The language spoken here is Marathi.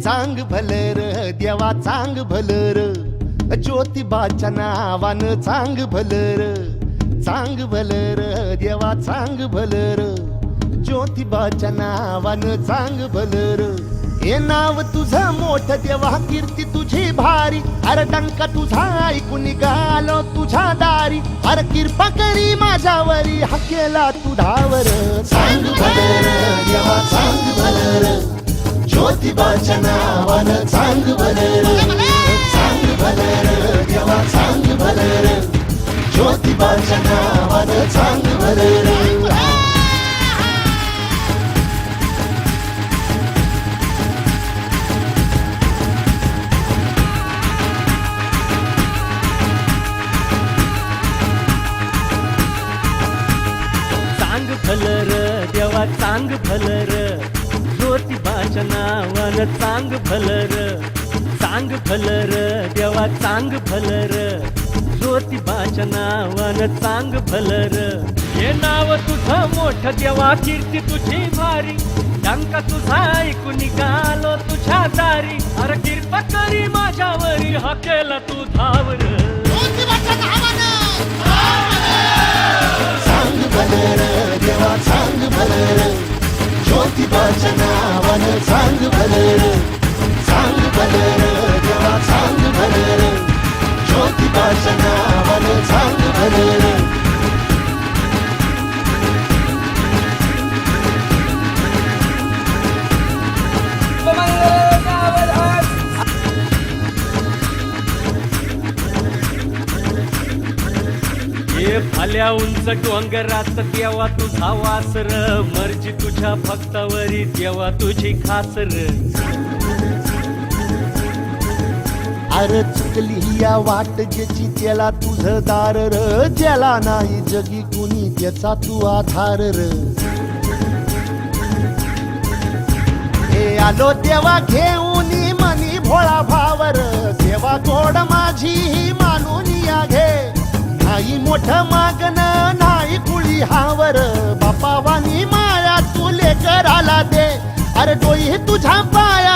चांग भलर देवा चांग भलर ज्योतिबाच्या नावानं चांग भलर देवा चांग भलर ज्योतिबाच्या नावानं चांग भलर हे नाव तुझं मोठ देवा कीर्ती तुझी भारी अरे डंका तुझा ऐकून निघालो तुझ्या दारी अरे कृपा करी माझ्यावरी हा केला तू धावर चांग भलर देवा चांग भलर ज्योतिबाच्या नावानं चांग भलर देवा चांग भलर ज्योतिबाच्या नावानं चांग भलर चांग भलर देवा चांग भलर ज्योतिबाच्या नावानं चांग भलर देवा चांग भलर ज्योतिबाच्या नावानं चांग भलर हे नाव तुझं मोठ देवा कीर्ती तुझी भारी डंका तुझा ऐकून निघालो तुझ्या दारी अरे कृपा करी माझ्यावरी हा केला तू धावर चांग भलर देवा चांग भलर ज्योतिबाच्या नावानं चांग भलर देवा चांग भलर ज्योतिबाच्या नावानं चांग भलर हे फाल्या उंच डोंगरात देवा तुझा वासर मर्जी तुझ्या भक्तावरी देवा तुझी खासर अरे चुकली या वाट ज्याची त्याला तुझं दार र ज्याला नाही जगी कुणी त्याचा तू आधार र हे आलो देवा घेऊन मनी भोळा भावर देवा गोड माझी ही मानून या घे नाही मोठ मागण नाही कुळी हावर बापा वाणी माया तुले कराला दे अरे डोई तुझ्या पाया